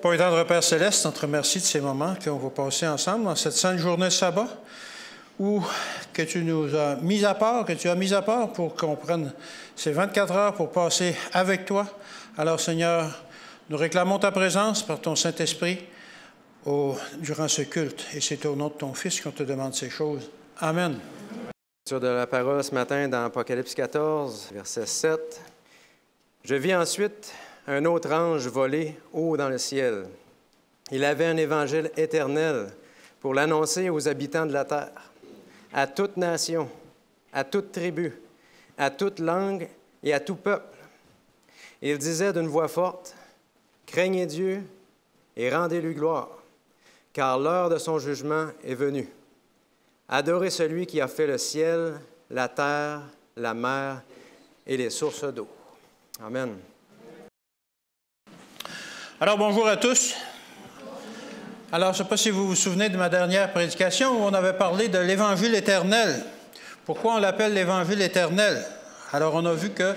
Père et tendre Père Céleste, on te remercie de ces moments qu'on va passer ensemble dans cette sainte journée de sabbat, que tu nous as mis à part, pour qu'on prenne ces 24 heures pour passer avec toi. Alors Seigneur, nous réclamons ta présence par ton Saint-Esprit durant ce culte. Et c'est au nom de ton Fils qu'on te demande ces choses. Amen. Sur de la parole ce matin dans Apocalypse 14, verset 7. Je vis ensuite un autre ange voler haut dans le ciel. Il avait un évangile éternel pour l'annoncer aux habitants de la terre, à toute nation, à toute tribu, à toute langue et à tout peuple. Il disait d'une voix forte, « Craignez Dieu et rendez-lui gloire, car l'heure de son jugement est venue. Adorez celui qui a fait le ciel, la terre, la mer et les sources d'eau. » Amen. Alors, bonjour à tous. Alors, je ne sais pas si vous vous souvenez de ma dernière prédication où on avait parlé de l'Évangile éternel. Pourquoi on l'appelle l'Évangile éternel? Alors, on a vu que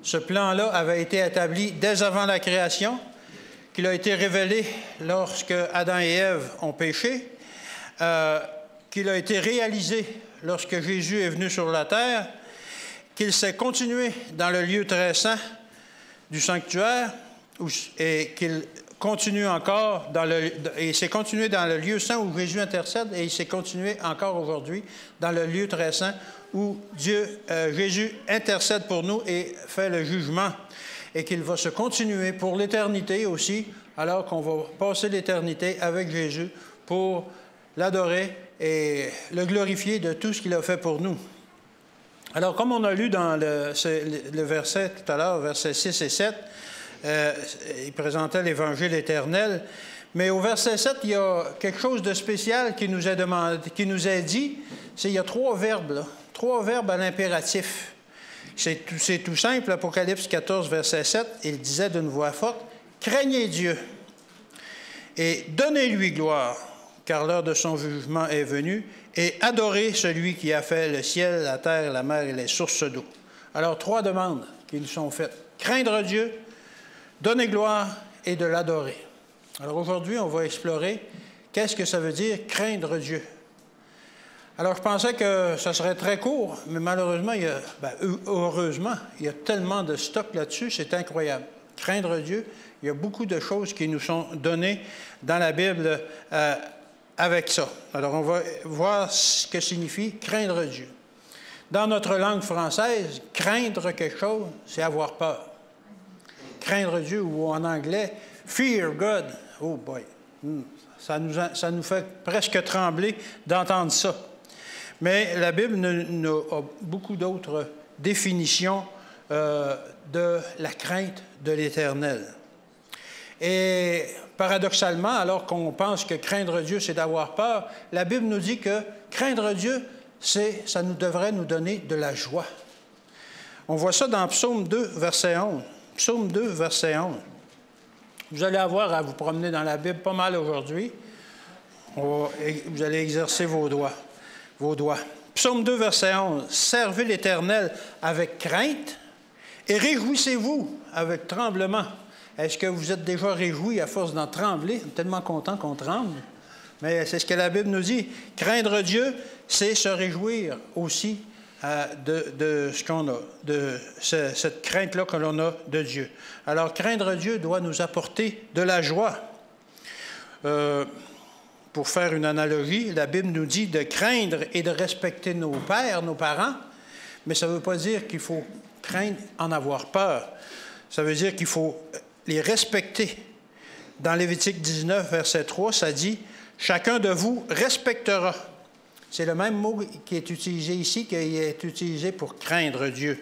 ce plan-là avait été établi dès avant la création, qu'il a été révélé lorsque Adam et Ève ont péché, qu'il a été réalisé lorsque Jésus est venu sur la terre, qu'il s'est continué dans le lieu très saint du sanctuaire, et qu'il continue encore et s'est continué dans le lieu saint où Jésus intercède, et il s'est continué encore aujourd'hui dans le lieu très saint où Jésus intercède pour nous et fait le jugement, et qu'il va se continuer pour l'éternité aussi, alors qu'on va passer l'éternité avec Jésus pour l'adorer et le glorifier de tout ce qu'il a fait pour nous. Alors, comme on a lu dans le verset tout à l'heure, versets 6 et 7, il présentait l'Évangile éternel, mais au verset 7, il y a quelque chose de spécial qui nous est dit, il y a trois verbes à l'impératif. C'est tout simple, Apocalypse 14, verset 7, il disait d'une voix forte, « Craignez Dieu et donnez-lui gloire, car l'heure de son jugement est venue, et adorez celui qui a fait le ciel, la terre, la mer et les sources d'eau. » Alors, trois demandes qui nous sont faites. Craindre Dieu, donner gloire et de l'adorer. Alors aujourd'hui, on va explorer qu'est-ce que ça veut dire craindre Dieu. Alors je pensais que ça serait très court, mais malheureusement, heureusement, il y a tellement de stock là-dessus, c'est incroyable. Craindre Dieu, il y a beaucoup de choses qui nous sont données dans la Bible avec ça. Alors on va voir ce que signifie craindre Dieu. Dans notre langue française, craindre quelque chose, c'est avoir peur. Craindre Dieu, ou en anglais, fear God. Oh boy! Ça nous fait presque trembler d'entendre ça. Mais la Bible a beaucoup d'autres définitions de la crainte de l'Éternel. Et paradoxalement, alors qu'on pense que craindre Dieu, c'est d'avoir peur, la Bible nous dit que craindre Dieu, ça devrait nous donner de la joie. On voit ça dans Psaume 2, verset 11. Psaume 2, verset 11. Vous allez avoir à vous promener dans la Bible pas mal aujourd'hui. Vous allez exercer vos doigts. Psaume 2, verset 11. « Servez l'Éternel avec crainte et réjouissez-vous avec tremblement. » Est-ce que vous êtes déjà réjouis à force d'en trembler? On est tellement content qu'on tremble. Mais c'est ce que la Bible nous dit. Craindre Dieu, c'est se réjouir aussi de ce qu'on a, de cette crainte-là que l'on a de Dieu. Alors, craindre Dieu doit nous apporter de la joie. Pour faire une analogie, la Bible nous dit de craindre et de respecter nos pères, nos parents, mais ça ne veut pas dire qu'il faut craindre, en avoir peur. Ça veut dire qu'il faut les respecter. Dans Lévitique 19, verset 3, ça dit « Chacun de vous respectera ». C'est le même mot qui est utilisé ici, qui est utilisé pour craindre Dieu,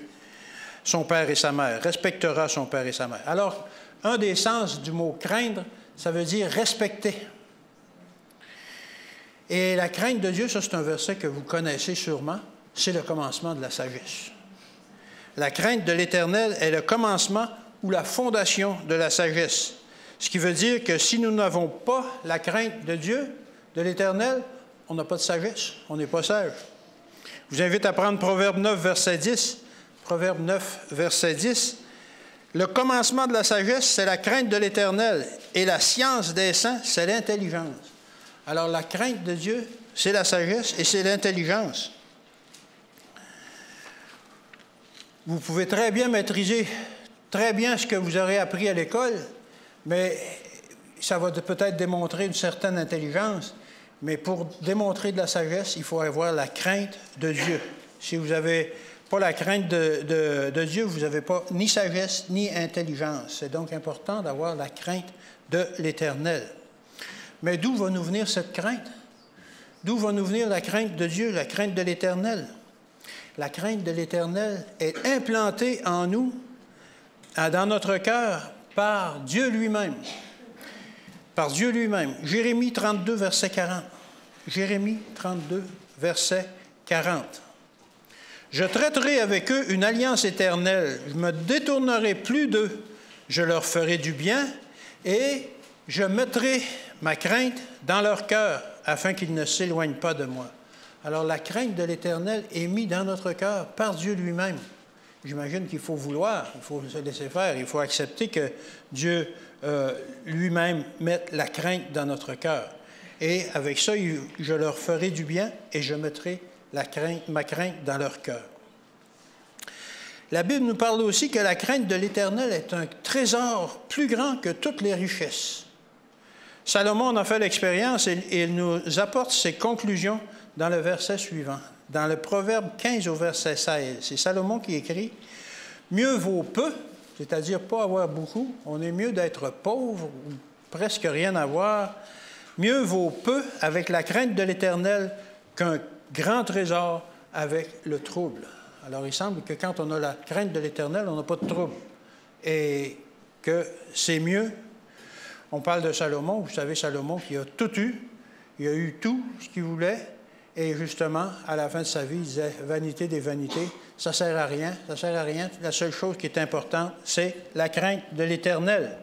son père et sa mère. Respectera son père et sa mère. Alors, un des sens du mot craindre, ça veut dire respecter. Et la crainte de Dieu, ça c'est un verset que vous connaissez sûrement, c'est le commencement de la sagesse. La crainte de l'Éternel est le commencement ou la fondation de la sagesse. Ce qui veut dire que si nous n'avons pas la crainte de Dieu, de l'Éternel, on n'a pas de sagesse, on n'est pas sage. Je vous invite à prendre Proverbe 9, verset 10. Proverbe 9, verset 10. Le commencement de la sagesse, c'est la crainte de l'Éternel, et la science des saints, c'est l'intelligence. Alors, la crainte de Dieu, c'est la sagesse et c'est l'intelligence. Vous pouvez très bien maîtriser très bien ce que vous aurez appris à l'école, mais ça va peut-être démontrer une certaine intelligence, mais pour démontrer de la sagesse, il faut avoir la crainte de Dieu. Si vous n'avez pas la crainte de Dieu, vous n'avez pas ni sagesse ni intelligence. C'est donc important d'avoir la crainte de l'Éternel. Mais d'où va nous venir cette crainte? D'où va nous venir la crainte de Dieu, la crainte de l'Éternel? La crainte de l'Éternel est implantée en nous, dans notre cœur, par Dieu lui-même. Par Dieu lui-même. Jérémie 32, verset 40. Jérémie 32, verset 40. Je traiterai avec eux une alliance éternelle. Je ne me détournerai plus d'eux. Je leur ferai du bien et je mettrai ma crainte dans leur cœur afin qu'ils ne s'éloignent pas de moi. Alors, la crainte de l'Éternel est mise dans notre cœur par Dieu lui-même. J'imagine qu'il faut vouloir, il faut se laisser faire, il faut accepter que Dieu lui-même mette la crainte dans notre cœur. Et avec ça, je leur ferai du bien et je mettrai ma crainte dans leur cœur. La Bible nous parle aussi que la crainte de l'Éternel est un trésor plus grand que toutes les richesses. Salomon en a fait l'expérience et il nous apporte ses conclusions dans le verset suivant. Dans le Proverbe 15 au verset 16, c'est Salomon qui écrit « Mieux vaut peu, c'est-à-dire pas avoir beaucoup, on est mieux d'être pauvre ou presque rien avoir. Mieux vaut peu avec la crainte de l'Éternel qu'un grand trésor avec le trouble. » Alors, il semble que quand on a la crainte de l'Éternel, on n'a pas de trouble. Et que c'est mieux. On parle de Salomon. Vous savez, Salomon qui a tout eu. Il a eu tout ce qu'il voulait. Et justement, à la fin de sa vie, il disait « Vanité des vanités, ça ne sert à rien, ça ne sert à rien. La seule chose qui est importante, c'est la crainte de l'Éternel. »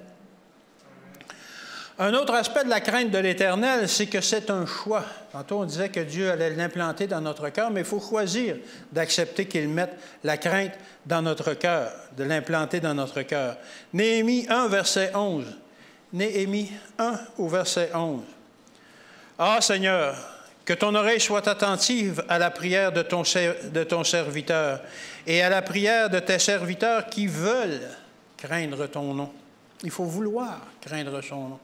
Un autre aspect de la crainte de l'Éternel, c'est que c'est un choix. Tantôt, on disait que Dieu allait l'implanter dans notre cœur, mais il faut choisir d'accepter qu'il mette la crainte dans notre cœur, de l'implanter dans notre cœur. Néhémie 1, verset 11. Néhémie 1 au verset 11. « Ah, Seigneur, que ton oreille soit attentive à la prière de ton serviteur et à la prière de tes serviteurs qui veulent craindre ton nom. » Il faut vouloir craindre son nom.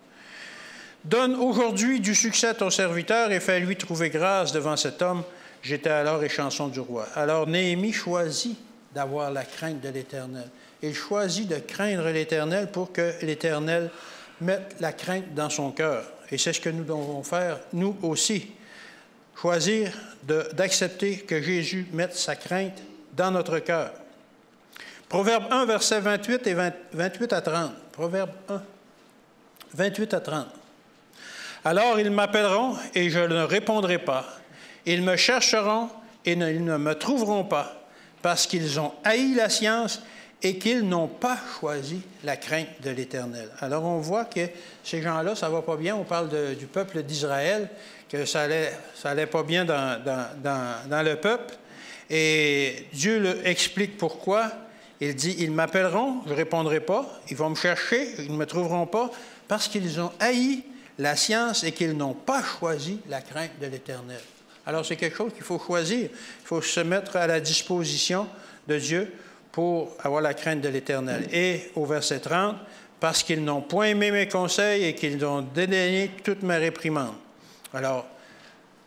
« Donne aujourd'hui du succès à ton serviteur et fais-lui trouver grâce devant cet homme. J'étais alors échanson du roi. » Alors Néhémie choisit d'avoir la crainte de l'Éternel. Il choisit de craindre l'Éternel pour que l'Éternel mette la crainte dans son cœur. Et c'est ce que nous devons faire, nous aussi. Choisir d'accepter que Jésus mette sa crainte dans notre cœur. Proverbe 1, versets 28 et 28 à 30. Proverbe 1, 28 à 30. « Alors ils m'appelleront et je ne répondrai pas. Ils me chercheront et ils ne me trouveront pas, parce qu'ils ont haï la science et qu'ils n'ont pas choisi la crainte de l'Éternel. » Alors on voit que ces gens-là, ça ne va pas bien. On parle du peuple d'Israël, que ça allait pas bien dans le peuple. Et Dieu explique pourquoi. Il dit, « Ils m'appelleront, je ne répondrai pas. Ils vont me chercher, ils ne me trouveront pas, parce qu'ils ont haï la science et qu'ils n'ont pas choisi la crainte de l'Éternel. » Alors, c'est quelque chose qu'il faut choisir. Il faut se mettre à la disposition de Dieu pour avoir la crainte de l'Éternel. Et au verset 30, « Parce qu'ils n'ont point aimé mes conseils et qu'ils ont dédaigné toutes mes réprimandes. » Alors,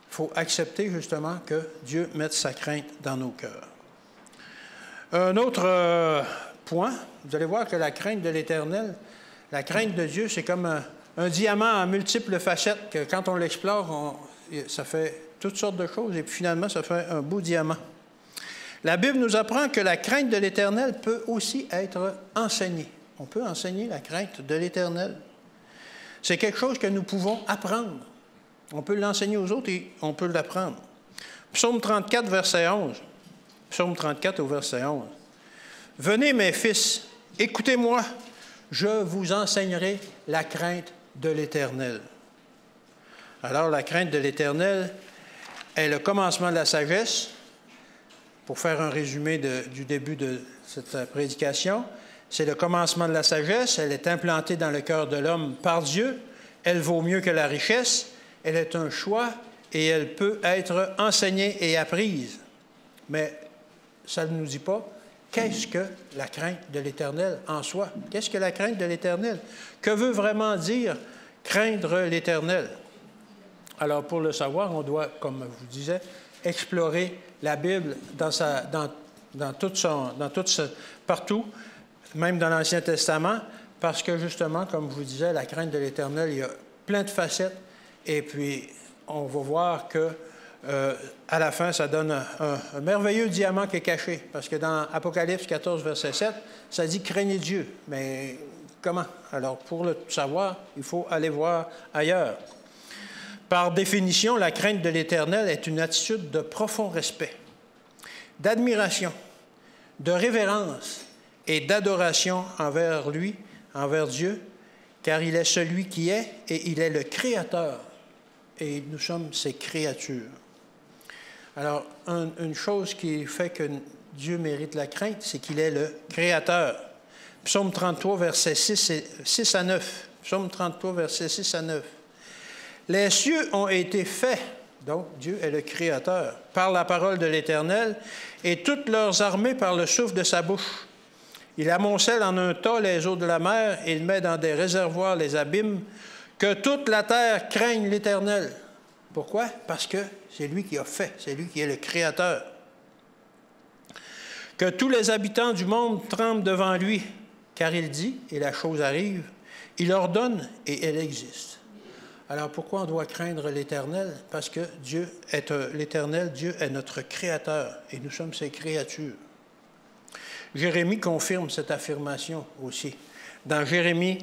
il faut accepter justement que Dieu mette sa crainte dans nos cœurs. Un autre point, vous allez voir que la crainte de l'Éternel, la crainte de Dieu, c'est comme un diamant à multiples facettes, que quand on l'explore, ça fait toutes sortes de choses, et puis finalement, ça fait un beau diamant. La Bible nous apprend que la crainte de l'Éternel peut aussi être enseignée. On peut enseigner la crainte de l'Éternel. C'est quelque chose que nous pouvons apprendre. On peut l'enseigner aux autres et on peut l'apprendre. Psaume 34, verset 11. Psaume 34 au verset 11. « Venez, mes fils, écoutez-moi, je vous enseignerai la crainte de l'Éternel. » Alors, la crainte de l'Éternel est le commencement de la sagesse. Pour faire un résumé du début de cette prédication, C'est le commencement de la sagesse. Elle est implantée dans le cœur de l'homme par Dieu. Elle vaut mieux que la richesse. Elle est un choix et elle peut être enseignée et apprise. Mais ça ne nous dit pas qu'est-ce que la crainte de l'Éternel en soi. Qu'est-ce que la crainte de l'Éternel? Que veut vraiment dire craindre l'Éternel? Alors, pour le savoir, on doit, comme je vous disais, explorer la Bible partout, même dans l'Ancien Testament, parce que justement, comme je vous disais, la crainte de l'Éternel, il y a plein de facettes, et puis on va voir que à la fin, ça donne un merveilleux diamant qui est caché, parce que dans Apocalypse 14, verset 7, ça dit « craignez Dieu ». Mais comment? Alors, pour le savoir, il faut aller voir ailleurs. Par définition, la crainte de l'Éternel est une attitude de profond respect, d'admiration, de révérence et d'adoration envers lui, envers Dieu, car il est celui qui est et il est le Créateur, et nous sommes ses créatures. Alors, une chose qui fait que Dieu mérite la crainte, c'est qu'il est le Créateur. Psaume 33, versets 6 à 9. Psaume 33, versets 6 à 9. Les cieux ont été faits, donc Dieu est le Créateur, par la parole de l'Éternel, et toutes leurs armées par le souffle de sa bouche. Il amoncelle en un tas les eaux de la mer, et il met dans des réservoirs les abîmes, que toute la terre craigne l'Éternel. Pourquoi? Parce que c'est lui qui a fait, c'est lui qui est le Créateur. Que tous les habitants du monde tremblent devant lui, car il dit, et la chose arrive, il ordonne, et elle existe. Alors, pourquoi on doit craindre l'Éternel? Parce que Dieu est l'Éternel, Dieu est notre Créateur, et nous sommes ses créatures. Jérémie confirme cette affirmation aussi. Dans Jérémie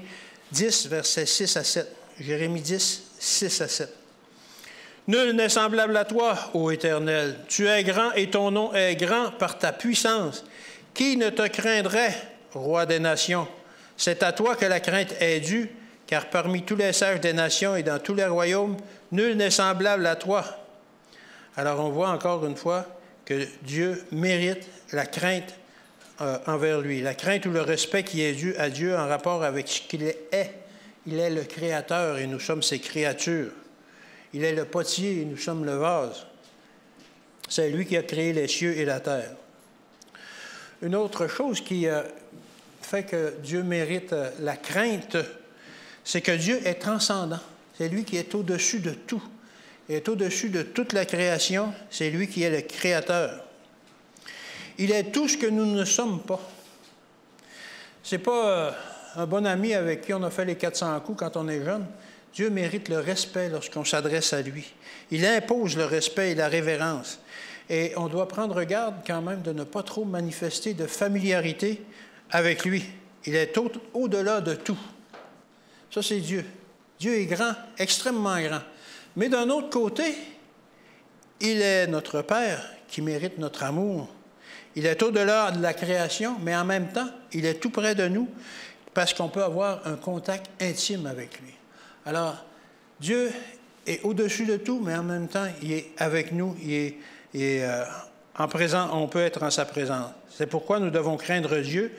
10, versets 6 à 7. Jérémie 10, 6 à 7. Nul n'est semblable à toi, ô Éternel. Tu es grand et ton nom est grand par ta puissance. Qui ne te craindrait, roi des nations? C'est à toi que la crainte est due, car parmi tous les sages des nations et dans tous les royaumes, nul n'est semblable à toi. Alors on voit encore une fois que Dieu mérite la crainte envers lui. La crainte ou le respect qui est dû à Dieu en rapport avec ce qu'il est. Il est le Créateur et nous sommes ses créatures. Il est le potier et nous sommes le vase. C'est lui qui a créé les cieux et la terre. Une autre chose qui fait que Dieu mérite la crainte, c'est que Dieu est transcendant. C'est lui qui est au-dessus de tout. Il est au-dessus de toute la création. C'est lui qui est le Créateur. Il est tout ce que nous ne sommes pas. Ce n'est pas un bon ami avec qui on a fait les 400 coups quand on est jeune. Dieu mérite le respect lorsqu'on s'adresse à lui. Il impose le respect et la révérence. Et on doit prendre garde quand même de ne pas trop manifester de familiarité avec lui. Il est au-delà de tout. Ça, c'est Dieu. Dieu est grand, extrêmement grand. Mais d'un autre côté, il est notre Père qui mérite notre amour. Il est au-delà de la création, mais en même temps, il est tout près de nous parce qu'on peut avoir un contact intime avec lui. Alors, Dieu est au-dessus de tout, mais en même temps, il est avec nous, en présent, on peut être en sa présence. C'est pourquoi nous devons craindre Dieu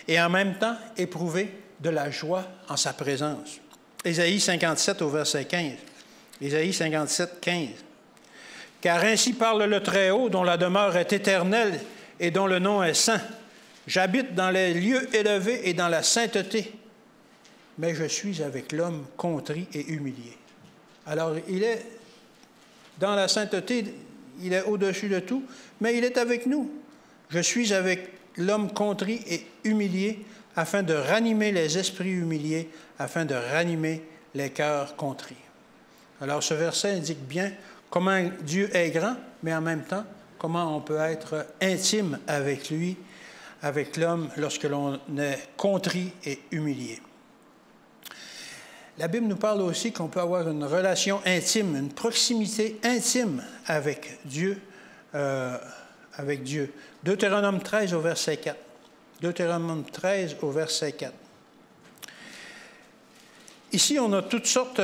et en même temps éprouver de la joie en sa présence. Ésaïe 57 au verset 15. Ésaïe 57, 15. « Car ainsi parle le Très-Haut, dont la demeure est éternelle et dont le nom est saint. J'habite dans les lieux élevés et dans la sainteté, mais je suis avec l'homme contrit et humilié. » Alors, il est dans la sainteté, il est au-dessus de tout, mais il est avec nous. Je suis avec l'homme contrit et humilié, afin de ranimer les esprits humiliés, afin de ranimer les cœurs contrits. Alors, ce verset indique bien comment Dieu est grand, mais en même temps, comment on peut être intime avec lui, avec l'homme, lorsque l'on est contrit et humilié. La Bible nous parle aussi qu'on peut avoir une relation intime, une proximité intime avec Dieu. Deutéronome 13 au verset 4. Deutéronome 13 au verset 4. Ici, on a toutes sortes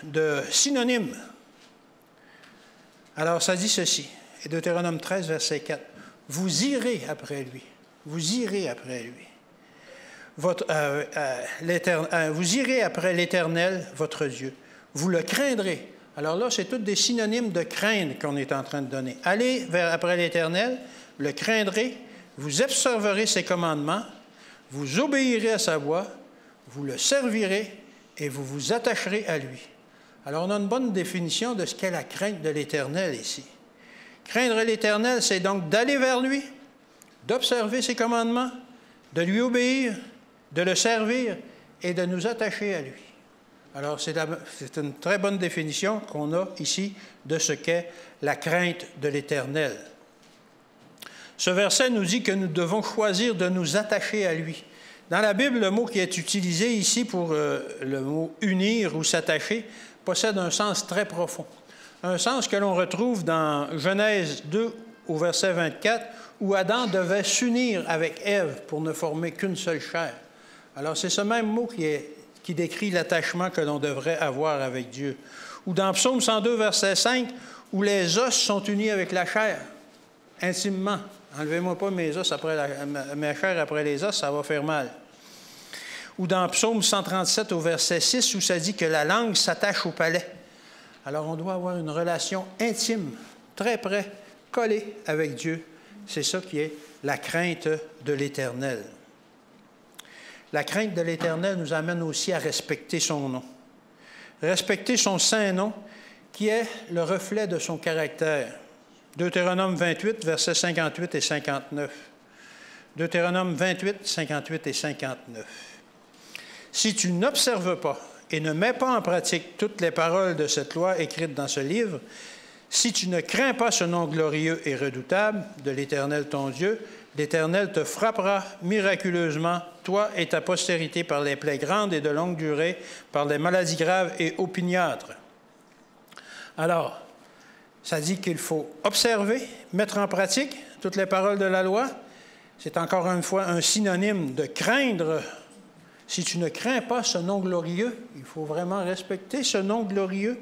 de synonymes. Alors, ça dit ceci, et Deutéronome 13, verset 4. Vous irez après lui. Vous irez après lui. vous irez après l'Éternel, votre Dieu. Vous le craindrez. Alors là, c'est tous des synonymes de craindre qu'on est en train de donner. Allez après l'Éternel, le craindrez, vous observerez ses commandements, vous obéirez à sa voix, vous le servirez et vous vous attacherez à lui. Alors, on a une bonne définition de ce qu'est la crainte de l'Éternel ici. Craindre l'Éternel, c'est donc d'aller vers lui, d'observer ses commandements, de lui obéir, de le servir et de nous attacher à lui. Alors, c'est une très bonne définition qu'on a ici de ce qu'est la crainte de l'Éternel. Ce verset nous dit que nous devons choisir de nous attacher à lui. Dans la Bible, le mot qui est utilisé ici pour le mot « unir » ou « s'attacher » possède un sens très profond. Un sens que l'on retrouve dans Genèse 2 au verset 24, où Adam devait s'unir avec Ève pour ne former qu'une seule chair. Alors, c'est ce même mot qui décrit l'attachement que l'on devrait avoir avec Dieu. Ou dans Psaume 102, verset 5, où les os sont unis avec la chair, intimement. Enlevez-moi pas mes chair après les os, ça va faire mal. Ou dans Psaume 137 au verset 6, où ça dit que la langue s'attache au palais. Alors, on doit avoir une relation intime, très près, collée avec Dieu. C'est ça qui est la crainte de l'Éternel. La crainte de l'Éternel nous amène aussi à respecter son nom. Respecter son saint nom, qui est le reflet de son caractère. Deutéronome 28, versets 58 et 59. Deutéronome 28, 58 et 59. Si tu n'observes pas et ne mets pas en pratique toutes les paroles de cette loi écrites dans ce livre, si tu ne crains pas ce nom glorieux et redoutable de l'Éternel ton Dieu, l'Éternel te frappera miraculeusement, toi et ta postérité, par les plaies grandes et de longue durée, par les maladies graves et opiniâtres. Alors, ça dit qu'il faut observer, mettre en pratique toutes les paroles de la loi. C'est encore une fois un synonyme de craindre. Si tu ne crains pas ce nom glorieux, il faut vraiment respecter ce nom glorieux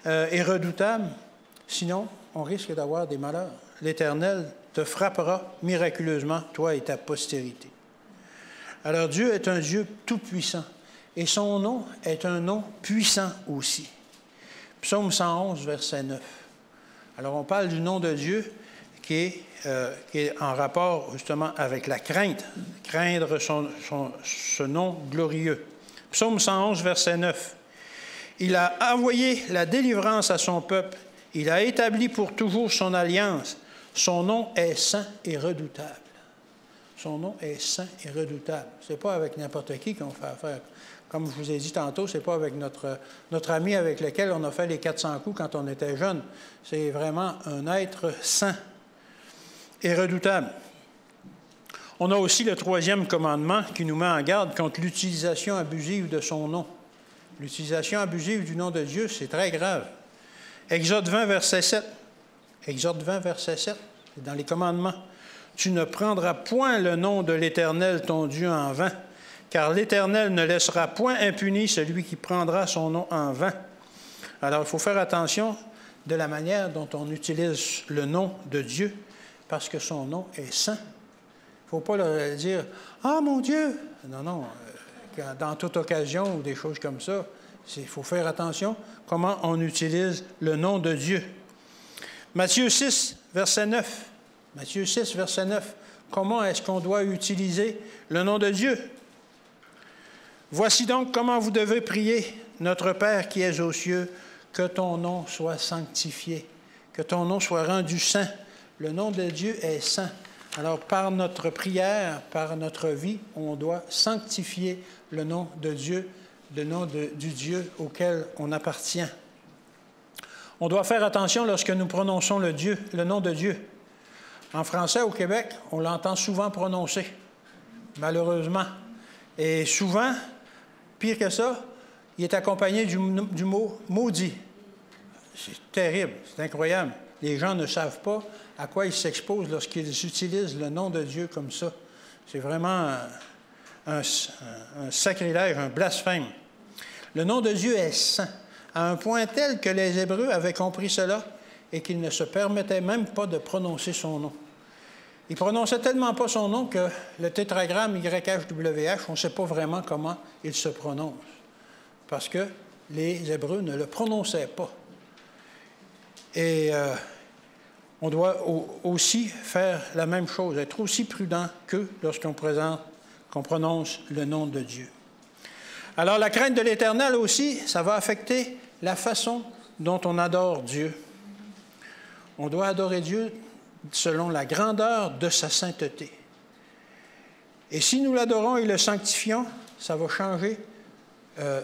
et redoutable. Sinon, on risque d'avoir des malheurs. L'Éternel te frappera miraculeusement, toi et ta postérité. Alors Dieu est un Dieu tout-puissant et son nom est un nom puissant aussi. Psaume 111, verset 9. Alors on parle du nom de Dieu qui est en rapport justement avec la crainte, craindre ce nom glorieux. Psaume 111, verset 9. Il a envoyé la délivrance à son peuple, il a établi pour toujours son alliance. Son nom est saint et redoutable. Son nom est saint et redoutable. Ce n'est pas avec n'importe qui qu'on fait affaire. Comme je vous ai dit tantôt, ce n'est pas avec notre ami avec lequel on a fait les 400 coups quand on était jeune. C'est vraiment un être saint et redoutable. On a aussi le troisième commandement qui nous met en garde contre l'utilisation abusive de son nom. L'utilisation abusive du nom de Dieu, c'est très grave. Exode 20, verset 7. Exode 20, verset 7, c'est dans les commandements. « Tu ne prendras point le nom de l'Éternel, ton Dieu, en vain, car l'Éternel ne laissera point impuni celui qui prendra son nom en vain. » Alors, il faut faire attention de la manière dont on utilise le nom de Dieu, parce que son nom est saint. Il ne faut pas leur dire « Ah, mon Dieu! » Non, non, dans toute occasion ou des choses comme ça, il faut faire attention comment on utilise le nom de Dieu. Matthieu 6, verset 9. Matthieu 6, verset 9. Comment est-ce qu'on doit utiliser le nom de Dieu? Voici donc comment vous devez prier. Notre Père qui es aux cieux, que ton nom soit sanctifié, que ton nom soit rendu saint. Le nom de Dieu est saint. Alors, par notre prière, par notre vie, on doit sanctifier le nom de Dieu, le nom du Dieu auquel on appartient. On doit faire attention lorsque nous prononçons le nom de Dieu. En français, au Québec, on l'entend souvent prononcer, malheureusement. Et souvent, pire que ça, il est accompagné du mot « maudit ». C'est terrible, c'est incroyable. Les gens ne savent pas à quoi ils s'exposent lorsqu'ils utilisent le nom de Dieu comme ça. C'est vraiment un sacrilège, un blasphème. Le nom de Dieu est saint, à un point tel que les Hébreux avaient compris cela et qu'ils ne se permettaient même pas de prononcer son nom. Il ne prononçait tellement pas son nom que le tétragramme YHWH, on ne sait pas vraiment comment il se prononce, parce que les Hébreux ne le prononçaient pas. Et on doit aussi faire la même chose, être aussi prudent qu'eux lorsqu'on prononce le nom de Dieu. Alors, la crainte de l'Éternel aussi, ça va affecter la façon dont on adore Dieu. On doit adorer Dieu selon la grandeur de sa sainteté. Et si nous l'adorons et le sanctifions, ça va changer.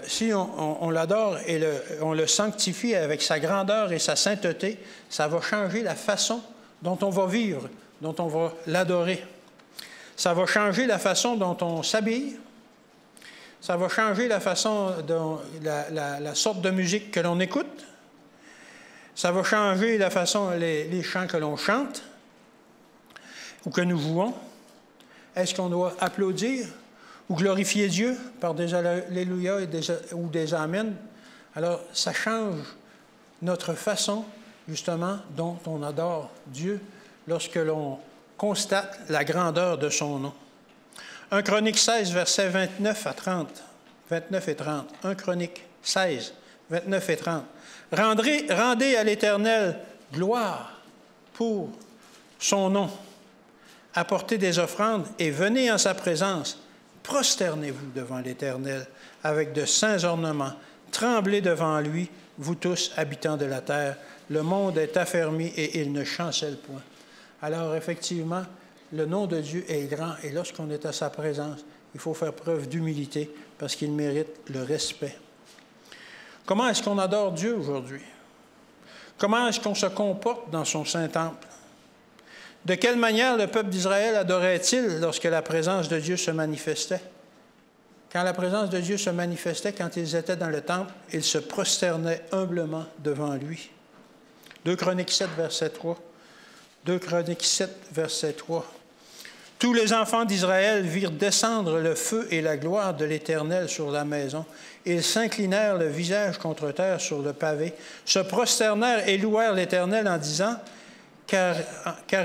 Si on l'adore et on le sanctifie avec sa grandeur et sa sainteté, ça va changer la façon dont on va vivre, dont on va l'adorer. Ça va changer la façon dont on s'habille. Ça va changer la façon dont la sorte de musique que l'on écoute. Ça va changer la façon, les chants que l'on chante ou que nous jouons. Est-ce qu'on doit applaudir ou glorifier Dieu par des Alléluia ou des Amen? Alors, ça change notre façon, justement, dont on adore Dieu lorsque l'on constate la grandeur de son nom. 1 Chronique 16, versets 29 à 30. 29 et 30. 1 Chronique 16, 29 et 30. Rendez à l'Éternel gloire pour son nom. Apportez des offrandes et venez en sa présence. Prosternez-vous devant l'Éternel avec de saints ornements. Tremblez devant lui, vous tous, habitants de la terre. Le monde est affermi et il ne chancelle point. Alors, effectivement, le nom de Dieu est grand et lorsqu'on est à sa présence, il faut faire preuve d'humilité parce qu'il mérite le respect. Comment est-ce qu'on adore Dieu aujourd'hui? Comment est-ce qu'on se comporte dans son Saint-Temple? De quelle manière le peuple d'Israël adorait-il lorsque la présence de Dieu se manifestait? Quand la présence de Dieu se manifestait, quand ils étaient dans le temple, ils se prosternaient humblement devant lui. 2 Chroniques 7, verset 3. 2 Chroniques 7, verset 3. Tous les enfants d'Israël virent descendre le feu et la gloire de l'Éternel sur la maison. Ils s'inclinèrent le visage contre terre sur le pavé, se prosternèrent et louèrent l'Éternel en disant « Car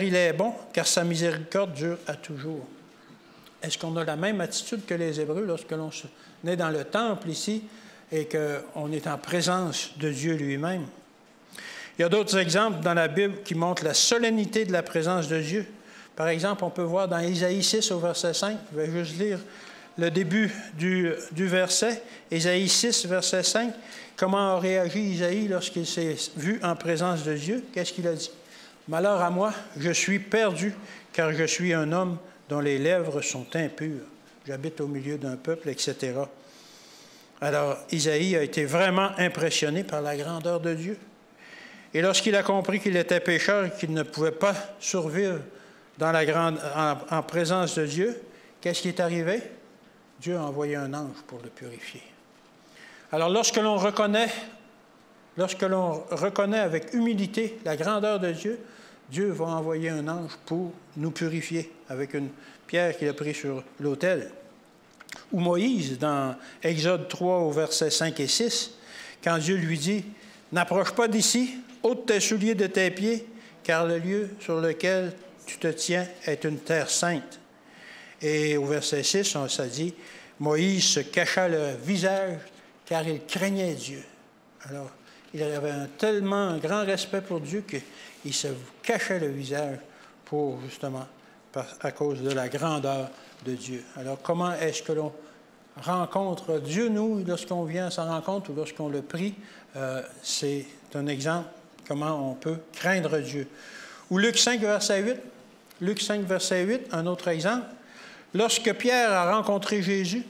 il est bon, car sa miséricorde dure à toujours. » Est-ce qu'on a la même attitude que les Hébreux lorsque l'on est dans le temple ici et qu'on est en présence de Dieu lui-même? Il y a d'autres exemples dans la Bible qui montrent la solennité de la présence de Dieu. Par exemple, on peut voir dans Ésaïe 6 au verset 5, je vais juste lire le début du verset, Ésaïe 6, verset 5, comment a réagi Isaïe lorsqu'il s'est vu en présence de Dieu? Qu'est-ce qu'il a dit? « Malheur à moi, je suis perdu, car je suis un homme dont les lèvres sont impures. J'habite au milieu d'un peuple, etc. » Alors, Isaïe a été vraiment impressionné par la grandeur de Dieu. Et lorsqu'il a compris qu'il était pécheur et qu'il ne pouvait pas survivre en présence de Dieu, qu'est-ce qui est arrivé? Dieu a envoyé un ange pour le purifier. Alors, lorsque l'on reconnaît avec humilité la grandeur de Dieu, Dieu va envoyer un ange pour nous purifier avec une pierre qu'il a prise sur l'autel. Ou Moïse, dans Exode 3, au verset 5 et 6, quand Dieu lui dit « N'approche pas d'ici, ôte tes souliers de tes pieds, car le lieu sur lequel tu te tiens est une terre sainte. » Et au verset 6, ça dit « Moïse se cacha le visage, car il craignait Dieu. » Alors, il avait tellement un grand respect pour Dieu qu'il se cachait le visage justement, à cause de la grandeur de Dieu. Alors, comment est-ce que l'on rencontre Dieu, nous, lorsqu'on vient à sa rencontre ou lorsqu'on le prie? C'est un exemple comment on peut craindre Dieu. Ou Luc 5, verset 8. Luc 5, verset 8, un autre exemple. Lorsque Pierre a rencontré Jésus,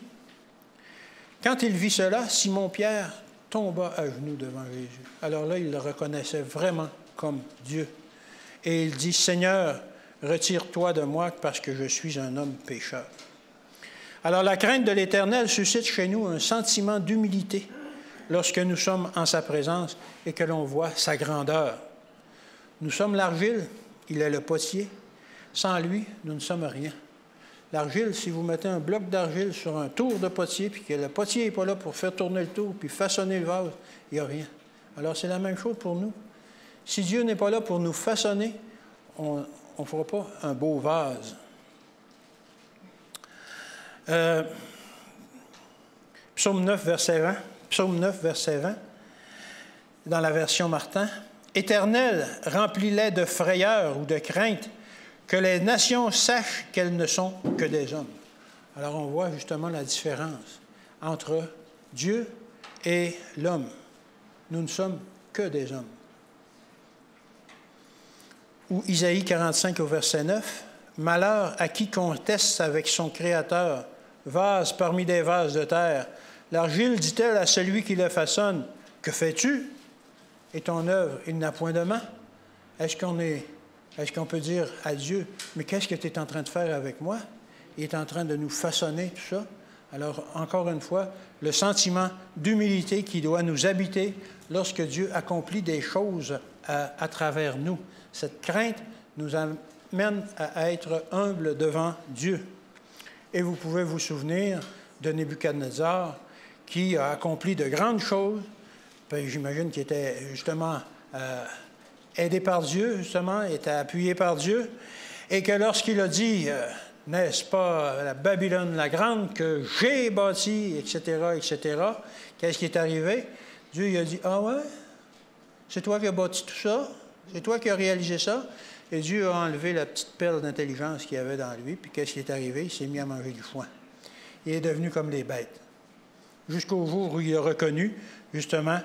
quand il vit cela, Simon-Pierre tomba à genoux devant Jésus. Alors là, il le reconnaissait vraiment comme Dieu. Et il dit, « Seigneur, retire-toi de moi parce que je suis un homme pécheur. » Alors la crainte de l'Éternel suscite chez nous un sentiment d'humilité lorsque nous sommes en sa présence et que l'on voit sa grandeur. Nous sommes l'argile, il est le potier. Sans lui, nous ne sommes rien. L'argile, si vous mettez un bloc d'argile sur un tour de potier, puis que le potier n'est pas là pour faire tourner le tour, puis façonner le vase, il n'y a rien. Alors, c'est la même chose pour nous. Si Dieu n'est pas là pour nous façonner, on ne fera pas un beau vase. Psaume 9, verset 20. Psaume 9, verset 20, dans la version Martin. « Éternel, remplis-les de frayeur ou de crainte, que les nations sachent qu'elles ne sont que des hommes. » Alors, on voit justement la différence entre Dieu et l'homme. Nous ne sommes que des hommes. Ou Isaïe 45 au verset 9, « Malheur à qui conteste avec son Créateur, vase parmi des vases de terre. L'argile dit-elle à celui qui le façonne, « Que fais-tu? Et ton œuvre, il n'a point de main. » Est-ce qu'on peut dire à Dieu, « Mais qu'est-ce que tu es en train de faire avec moi? » Il est en train de nous façonner, tout ça. Alors, encore une fois, le sentiment d'humilité qui doit nous habiter lorsque Dieu accomplit des choses à travers nous. Cette crainte nous amène à être humbles devant Dieu. Et vous pouvez vous souvenir de Nebuchadnezzar qui a accompli de grandes choses. J'imagine qu'il était justement aidé par Dieu, justement, était appuyé par Dieu. Et que lorsqu'il a dit, n'est-ce pas la Babylone la grande que j'ai bâtie, etc., etc., qu'est-ce qui est arrivé? Dieu il a dit, ah ouais? C'est toi qui as bâti tout ça? C'est toi qui as réalisé ça? Et Dieu a enlevé la petite perle d'intelligence qu'il y avait dans lui, puis qu'est-ce qui est arrivé? Il s'est mis à manger du foin. Il est devenu comme les bêtes. Jusqu'au jour où il a reconnu, justement,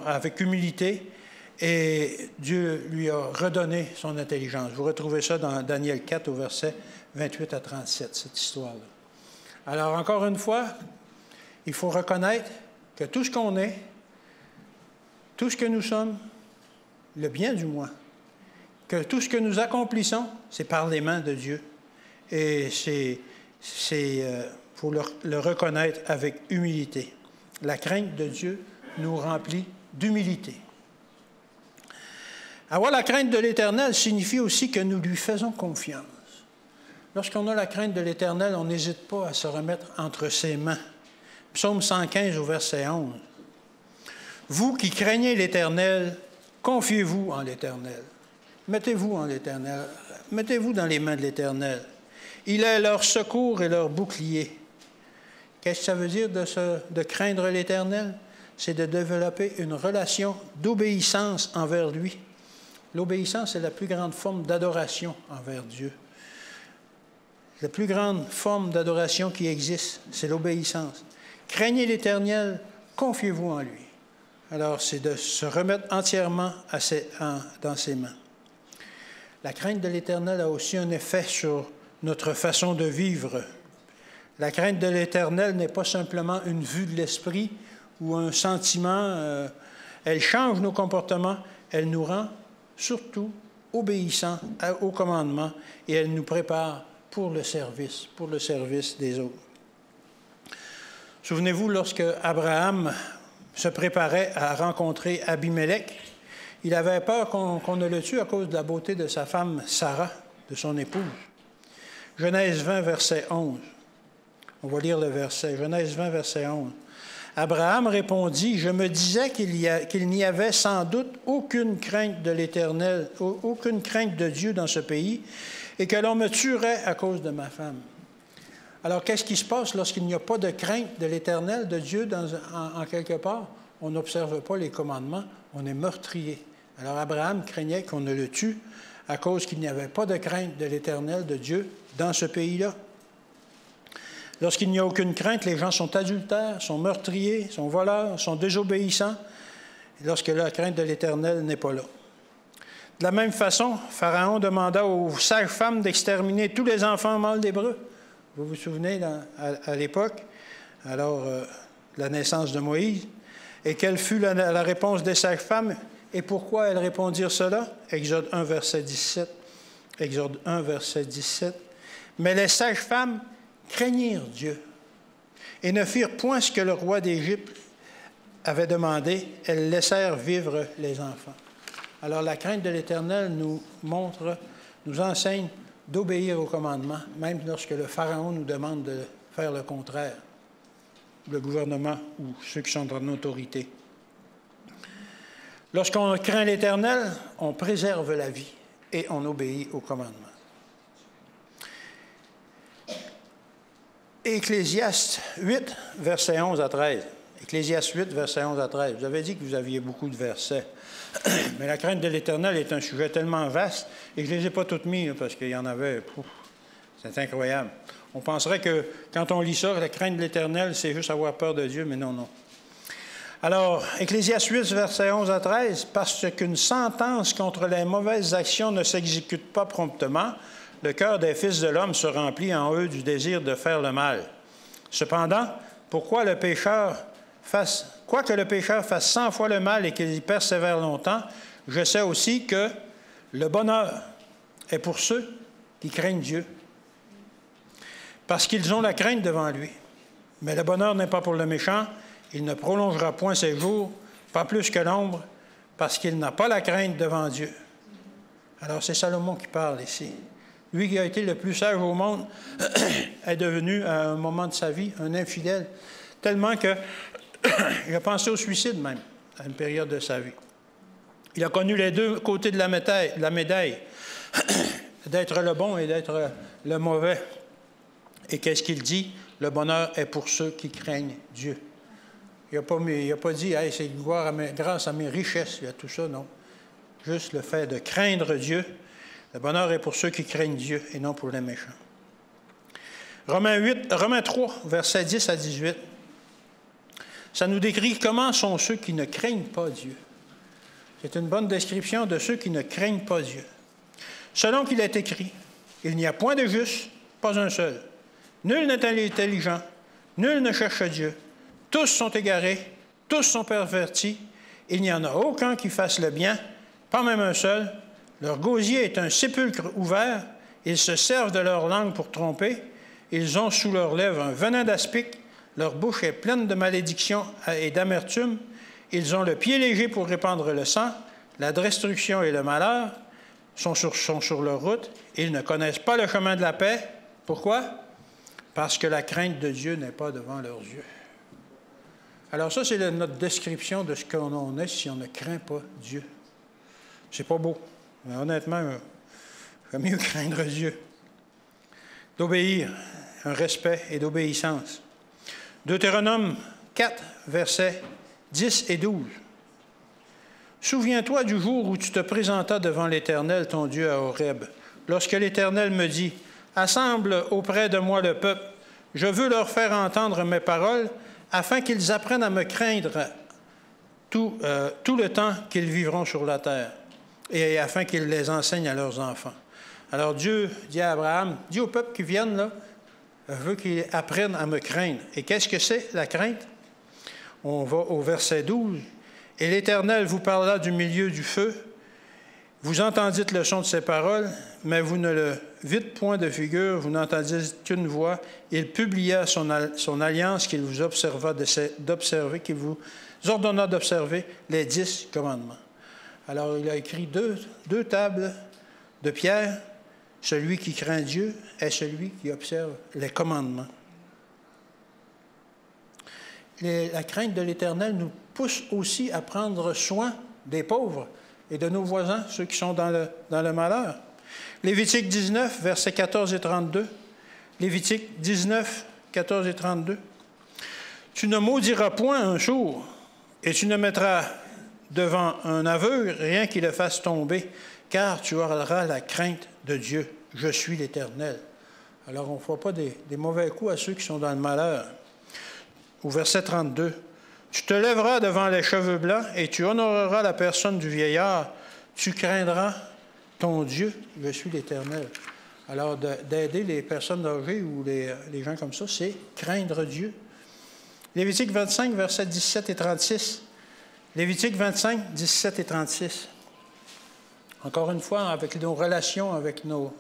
avec humilité, et Dieu lui a redonné son intelligence. Vous retrouvez ça dans Daniel 4, au verset 28 à 37, cette histoire-là. Alors, encore une fois, il faut reconnaître que tout ce qu'on est, tout ce que nous sommes, le bien du moins, que tout ce que nous accomplissons, c'est par les mains de Dieu. Et faut le reconnaître avec humilité. La crainte de Dieu nous remplit d'humilité. Avoir la crainte de l'Éternel signifie aussi que nous lui faisons confiance. Lorsqu'on a la crainte de l'Éternel, on n'hésite pas à se remettre entre ses mains. Psaume 115 au verset 11. « Vous qui craignez l'Éternel, confiez-vous en l'Éternel. Mettez-vous en l'Éternel. Mettez-vous dans les mains de l'Éternel. Il est leur secours et leur bouclier. » Qu'est-ce que ça veut dire de craindre l'Éternel? C'est de développer une relation d'obéissance envers lui. L'obéissance est la plus grande forme d'adoration envers Dieu. La plus grande forme d'adoration qui existe, c'est l'obéissance. Craignez l'Éternel, confiez-vous en lui. Alors, c'est de se remettre entièrement dans ses mains. La crainte de l'Éternel a aussi un effet sur notre façon de vivre. La crainte de l'Éternel n'est pas simplement une vue de l'esprit ou un sentiment. Elle change nos comportements, elle nous rend surtout obéissants au commandement et elle nous prépare pour le service des autres. Souvenez-vous, lorsque Abraham se préparait à rencontrer Abimelech, il avait peur qu'on ne le tue à cause de la beauté de sa femme Sarah, de son épouse. Genèse 20, verset 11. On va lire le verset. Genèse 20, verset 11. Abraham répondit, « Je me disais qu'il n'y avait sans doute aucune crainte de l'Éternel, aucune crainte de Dieu dans ce pays, et que l'on me tuerait à cause de ma femme. » Alors, qu'est-ce qui se passe lorsqu'il n'y a pas de crainte de l'Éternel, de Dieu, en quelque part? On n'observe pas les commandements, on est meurtrier. Alors, Abraham craignait qu'on ne le tue à cause qu'il n'y avait pas de crainte de l'Éternel, de Dieu, dans ce pays-là. Lorsqu'il n'y a aucune crainte, les gens sont adultères, sont meurtriers, sont voleurs, sont désobéissants, lorsque la crainte de l'Éternel n'est pas là. De la même façon, Pharaon demanda aux sages-femmes d'exterminer tous les enfants mâles d'Hébreux. Vous vous souvenez, à l'époque, alors, la naissance de Moïse, et quelle fut la réponse des sages-femmes, et pourquoi elles répondirent cela? Exode 1, verset 17. Exode 1, verset 17. « Mais les sages-femmes craignirent Dieu et ne firent point ce que le roi d'Égypte avait demandé. Elles laissèrent vivre les enfants. » Alors, la crainte de l'Éternel nous enseigne d'obéir au commandement, même lorsque le Pharaon nous demande de faire le contraire, le gouvernement ou ceux qui sont en autorité. Lorsqu'on craint l'Éternel, on préserve la vie. et on obéit au commandement. Ecclésiaste 8, versets 11 à 13. Ecclésiaste 8, versets 11 à 13. Vous avez dit que vous aviez beaucoup de versets. Mais la crainte de l'Éternel est un sujet tellement vaste, et je ne les ai pas toutes mis, parce qu'il y en avait. C'est incroyable. On penserait que quand on lit ça, la crainte de l'Éternel, c'est juste avoir peur de Dieu, mais non, non. Alors, Ecclésiaste 8, versets 11 à 13, « Parce qu'une sentence contre les mauvaises actions ne s'exécute pas promptement, le cœur des fils de l'homme se remplit en eux du désir de faire le mal. Cependant, quoique le pécheur fasse 100 fois le mal et qu'il y persévère longtemps, je sais aussi que le bonheur est pour ceux qui craignent Dieu, parce qu'ils ont la crainte devant lui. Mais le bonheur n'est pas pour le méchant, il ne prolongera point ses jours, pas plus que l'ombre, parce qu'il n'a pas la crainte devant Dieu. » Alors c'est Salomon qui parle ici. Lui qui a été le plus sage au monde est devenu, à un moment de sa vie, un infidèle, tellement qu'il a pensé au suicide même, à une période de sa vie. Il a connu les deux côtés de la médaille, d'être le bon et d'être le mauvais. Et qu'est-ce qu'il dit? Le bonheur est pour ceux qui craignent Dieu. Il n'a pas dit hey, « c'est grâce à mes richesses, il y a tout ça », non. Juste le fait de craindre Dieu. Le bonheur est pour ceux qui craignent Dieu et non pour les méchants. Romains 3, versets 10 à 18. Ça nous décrit comment sont ceux qui ne craignent pas Dieu. C'est une bonne description de ceux qui ne craignent pas Dieu. Selon qu'il est écrit, « Il n'y a point de juste, pas un seul. Nul n'est intelligent, nul ne cherche Dieu. Tous sont égarés, tous sont pervertis. Il n'y en a aucun qui fasse le bien, pas même un seul. Leur gosier est un sépulcre ouvert. Ils se servent de leur langue pour tromper. Ils ont sous leurs lèvres un venin d'aspic. Leur bouche est pleine de malédiction et d'amertume. Ils ont le pied léger pour répandre le sang. La destruction et le malheur sont sur leur route. Ils ne connaissent pas le chemin de la paix. Pourquoi? Parce que la crainte de Dieu n'est pas devant leurs yeux. Alors ça, c'est notre description de ce qu'on est si on ne craint pas Dieu. C'est pas beau. Mais honnêtement, il vaut mieux craindre Dieu. D'obéir, un respect et d'obéissance. Deutéronome 4, versets 10 et 12. « Souviens-toi du jour où tu te présentas devant l'Éternel, ton Dieu, à Horeb, lorsque l'Éternel me dit, « Assemble auprès de moi le peuple, je veux leur faire entendre mes paroles, afin qu'ils apprennent à me craindre tout le temps qu'ils vivront sur la terre, et afin qu'ils les enseignent à leurs enfants. » Alors Dieu dit à Abraham, « Dis au peuple qui viennent là, je veux qu'ils apprennent à me craindre. » Et qu'est-ce que c'est, la crainte? On va au verset 12. « Et l'Éternel vous parla du milieu du feu. Vous entendîtes le son de ses paroles, mais vous ne le vîtes point de figure, vous n'entendîtes qu'une voix. Il publia son alliance qu'il vous qu'il vous ordonna d'observer les 10 commandements. » Alors, il a écrit deux tables de pierre. Celui qui craint Dieu est celui qui observe les commandements. La crainte de l'Éternel nous pousse aussi à prendre soin des pauvres et de nos voisins, ceux qui sont dans le malheur. Lévitique 19, versets 14 et 32. Lévitique 19, 14 et 32. « Tu ne maudiras point un sourd, et tu ne mettras devant un aveugle rien qui le fasse tomber, car tu auras la crainte de Dieu. Je suis l'Éternel. » Alors, on ne fera pas des mauvais coups à ceux qui sont dans le malheur. Au verset 32. « Tu te lèveras devant les cheveux blancs et tu honoreras la personne du vieillard. Tu craindras ton Dieu. Je suis l'Éternel. » Alors, d'aider les personnes âgées ou les gens comme ça, c'est craindre Dieu. Lévitique 25, versets 17 et 36. Lévitique 25, 17 et 36. Encore une fois, avec nos relations avec nos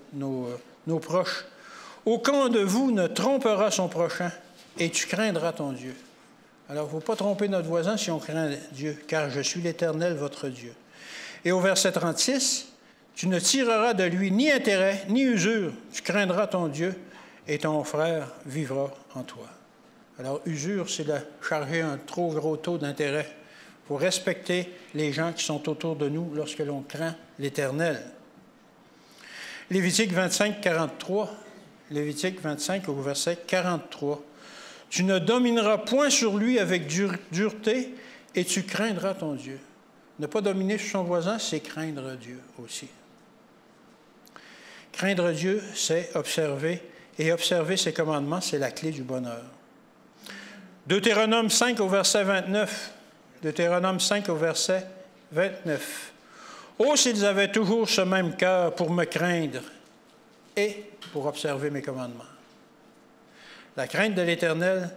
proches. « Aucun de vous ne trompera son prochain, et tu craindras ton Dieu. » Alors, il ne faut pas tromper notre voisin si on craint Dieu, car je suis l'Éternel, votre Dieu. Et au verset 36, « Tu ne tireras de lui ni intérêt, ni usure. Tu craindras ton Dieu, et ton frère vivra en toi. » Alors, usure, c'est de charger un trop gros taux d'intérêt. Il faut respecter les gens qui sont autour de nous lorsque l'on craint l'Éternel. Lévitique 25, 43. Lévitique 25 au verset 43. Tu ne domineras point sur lui avec dureté et tu craindras ton Dieu. Ne pas dominer sur son voisin, c'est craindre Dieu aussi. Craindre Dieu, c'est observer, et observer ses commandements, c'est la clé du bonheur. Deutéronome 5 au verset 29. Deutéronome 5 au verset 29. « Oh, s'ils avaient toujours ce même cœur pour me craindre et pour observer mes commandements. » La crainte de l'Éternel,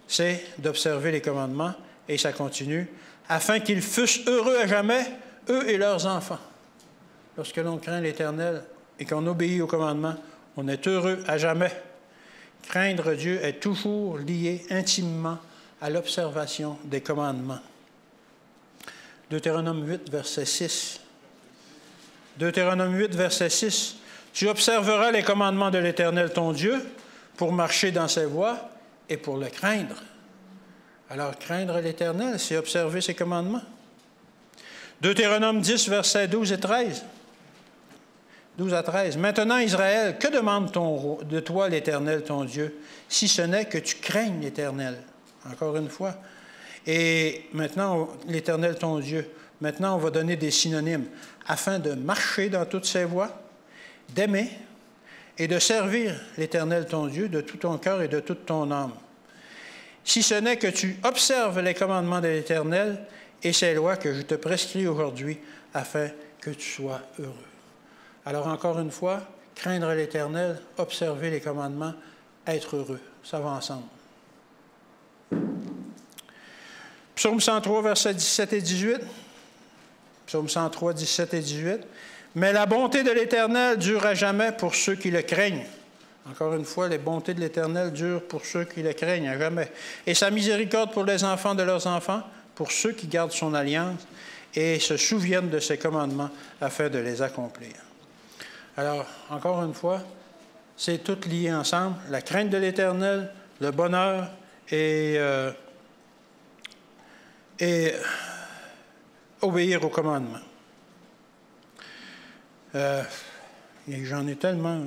c'est d'observer les commandements, et ça continue, afin qu'ils fussent heureux à jamais, eux et leurs enfants. Lorsque l'on craint l'Éternel et qu'on obéit aux commandements, on est heureux à jamais. Craindre Dieu est toujours lié intimement à l'observation des commandements. Deutéronome 8, verset 6. Deutéronome 8, verset 6. « Tu observeras les commandements de l'Éternel ton Dieu pour marcher dans ses voies et pour le craindre. » Alors, craindre l'Éternel, c'est observer ses commandements. Deutéronome 10, versets 12 et 13. 12 à 13. « Maintenant, Israël, que demande de toi l'Éternel ton Dieu, si ce n'est que tu craignes l'Éternel? » Encore une fois. Et maintenant, l'Éternel ton Dieu. Maintenant, on va donner des synonymes. Afin de marcher dans toutes ses voies, d'aimer et de servir l'Éternel ton Dieu de tout ton cœur et de toute ton âme. Si ce n'est que tu observes les commandements de l'Éternel et ses lois que je te prescris aujourd'hui, afin que tu sois heureux. Alors encore une fois, craindre l'Éternel, observer les commandements, être heureux. Ça va ensemble. Psaume 103, versets 17 et 18. Psaume 103, 17 et 18. « Mais la bonté de l'Éternel dure à jamais pour ceux qui le craignent. » Encore une fois, les bontés de l'Éternel durent pour ceux qui le craignent à jamais. « Et sa miséricorde pour les enfants de leurs enfants, pour ceux qui gardent son alliance et se souviennent de ses commandements afin de les accomplir. » Alors, encore une fois, c'est tout lié ensemble. La crainte de l'Éternel, le bonheur et obéir aux commandements. J'en ai tellement.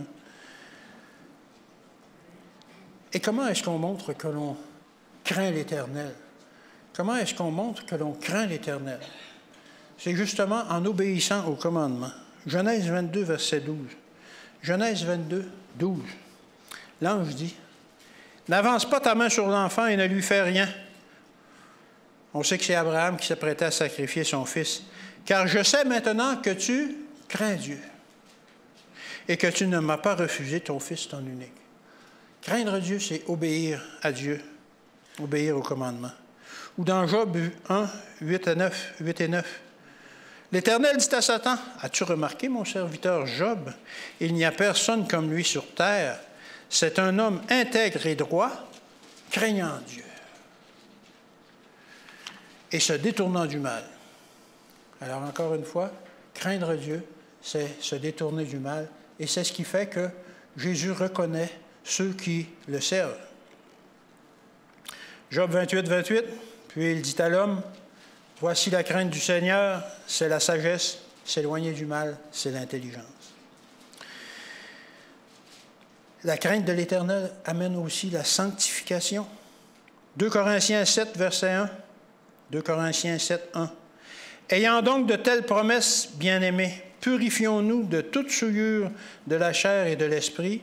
Et comment est-ce qu'on montre que l'on craint l'Éternel? Comment est-ce qu'on montre que l'on craint l'Éternel? C'est justement en obéissant aux commandements. Genèse 22, verset 12. Genèse 22, 12. L'ange dit, « N'avance pas ta main sur l'enfant et ne lui fais rien. » On sait que c'est Abraham qui s'apprêtait à sacrifier son fils. « Car je sais maintenant que tu crains Dieu et que tu ne m'as pas refusé ton fils, ton unique. » Craindre Dieu, c'est obéir à Dieu, obéir aux commandements. Ou dans Job 1, 8 et 9. L'Éternel dit à Satan, « As-tu remarqué, mon serviteur Job? Il n'y a personne comme lui sur terre. C'est un homme intègre et droit, craignant Dieu et se détournant du mal. » Alors, encore une fois, craindre Dieu, c'est se détourner du mal. Et c'est ce qui fait que Jésus reconnaît ceux qui le servent. Job 28, 28. Puis il dit à l'homme, « Voici la crainte du Seigneur, c'est la sagesse, s'éloigner du mal, c'est l'intelligence. » La crainte de l'Éternel amène aussi la sanctification. 2 Corinthiens 7, verset 1. 2 Corinthiens 7, 1. « Ayant donc de telles promesses, bien-aimés, purifions-nous de toute souillure de la chair et de l'esprit,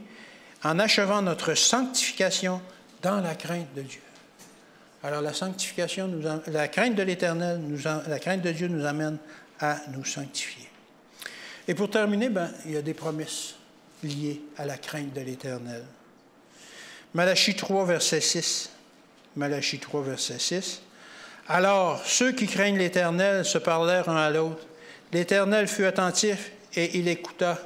en achevant notre sanctification dans la crainte de Dieu. » Alors la sanctification, la crainte de l'Éternel, la crainte de Dieu nous amène à nous sanctifier. Et pour terminer, il y a des promesses liées à la crainte de l'Éternel. Malachie 3, verset 6. Malachie 3, verset 6. « Alors, ceux qui craignent l'Éternel se parlèrent un à l'autre. L'Éternel fut attentif et il écouta.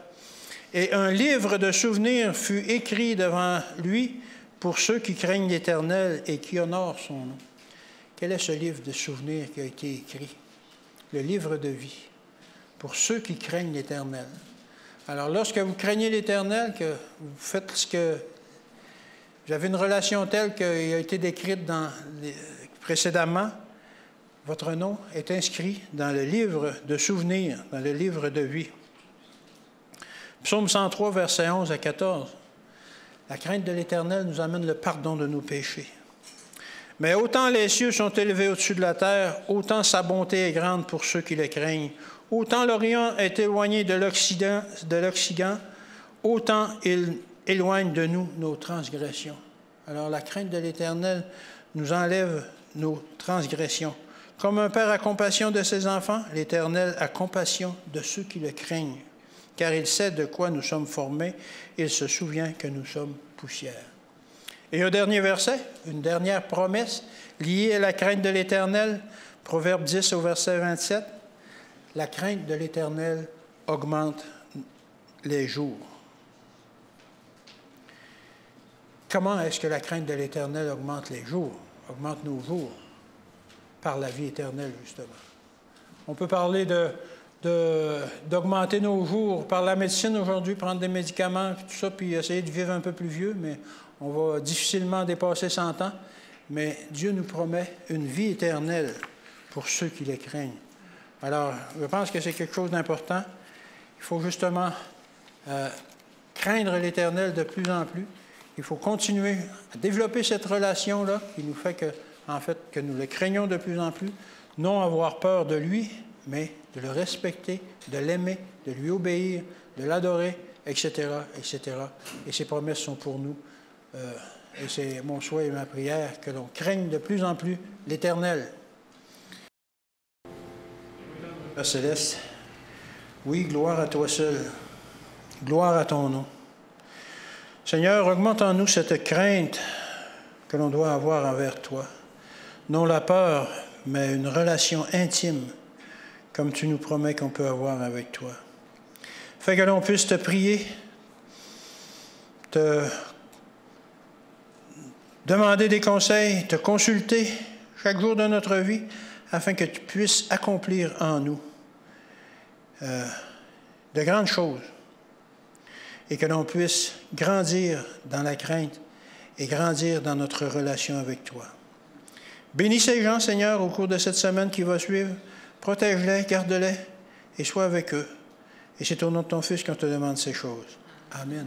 Et un livre de souvenirs fut écrit devant lui pour ceux qui craignent l'Éternel et qui honorent son nom. » Quel est ce livre de souvenirs qui a été écrit? Le livre de vie, pour ceux qui craignent l'Éternel. Alors, lorsque vous craignez l'Éternel, que vous faites ce que... Vous avez une relation telle qu'il a été décrite précédemment, votre nom est inscrit dans le livre de souvenirs, dans le livre de vie. Psaume 103, versets 11 à 14. La crainte de l'Éternel nous amène le pardon de nos péchés. Mais autant les cieux sont élevés au-dessus de la terre, autant sa bonté est grande pour ceux qui le craignent. Autant l'Orient est éloigné de l'Occident, autant il éloigne de nous nos transgressions. Alors la crainte de l'Éternel nous enlève nos transgressions. Comme un père a compassion de ses enfants, l'Éternel a compassion de ceux qui le craignent. Car il sait de quoi nous sommes formés, il se souvient que nous sommes poussière. Et un dernier verset, une dernière promesse liée à la crainte de l'Éternel, Proverbe 10 au verset 27. La crainte de l'Éternel augmente les jours. Comment est-ce que la crainte de l'Éternel augmente les jours, augmente nos jours? Par la vie éternelle, justement. On peut parler d'augmenter nos jours par la médecine aujourd'hui, prendre des médicaments, tout ça, puis essayer de vivre un peu plus vieux, mais on va difficilement dépasser 100 ans. Mais Dieu nous promet une vie éternelle pour ceux qui les craignent. Alors, je pense que c'est quelque chose d'important. Il faut justement craindre l'Éternel de plus en plus. Il faut continuer à développer cette relation-là qui nous fait que nous le craignons de plus en plus. Non avoir peur de lui, mais de le respecter, de l'aimer, de lui obéir, de l'adorer, etc., etc. Et ces promesses sont pour nous. Et c'est mon souhait et ma prière que l'on craigne de plus en plus l'Éternel. Père Céleste, oui, gloire à toi seul. Gloire à ton nom. Seigneur, augmente en nous cette crainte que l'on doit avoir envers toi. Non la peur, mais une relation intime, comme tu nous promets qu'on peut avoir avec toi. Fais que l'on puisse te prier, te demander des conseils, te consulter chaque jour de notre vie, afin que tu puisses accomplir en nous de grandes choses et que l'on puisse grandir dans la crainte et grandir dans notre relation avec toi. Bénis ces gens, Seigneur, au cours de cette semaine qui va suivre. Protège-les, garde-les et sois avec eux. Et c'est au nom de ton Fils qu'on te demande ces choses. Amen.